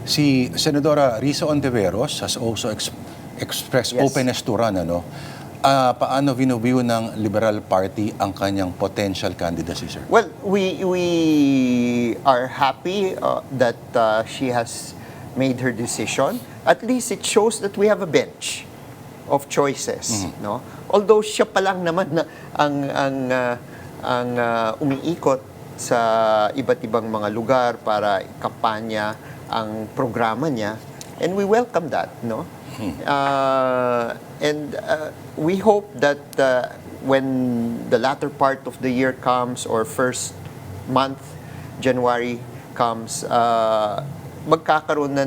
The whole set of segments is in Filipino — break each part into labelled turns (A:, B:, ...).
A: Si Senadora Risa Ontiveros has also expressed
B: Yes.
A: openness to run. Paano view ng Liberal Party ang kanyang potential candidacy, sir?
B: Well, we are happy that she has made her decision. At least it shows that we have a bench of choices, no? Although siya pa lang naman na ang umiikot sa iba't ibang mga lugar para kampanya ang programa niya, and we welcome that, no? We hope that when the latter part of the year comes or first month, January comes, magkakaroon na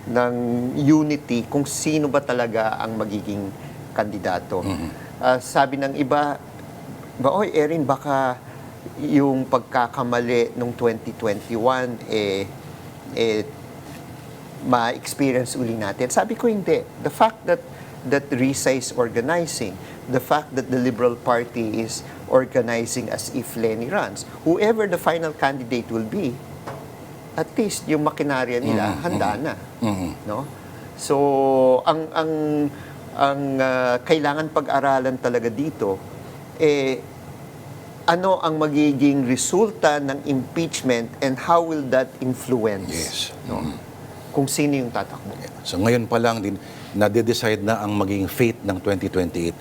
B: ng unity kung sino ba talaga ang magiging kandidato. Sabi ng iba, oy Erin, baka yung pagkakamali nung 2021 ma-experience uli natin. Sabi ko hindi. The fact that Risa is organizing, the fact that the Liberal Party is organizing as if Lenny runs, whoever the final candidate will be, at least yung makinarya nila handa na, no? So ang kailangan pag-aralan talaga dito ano ang magiging resulta ng impeachment and how will that influence,
A: Yes.
B: no? Kung sino yung tatakbo.
A: So ngayon pa lang din, nade-decide na ang magiging fate ng 2028.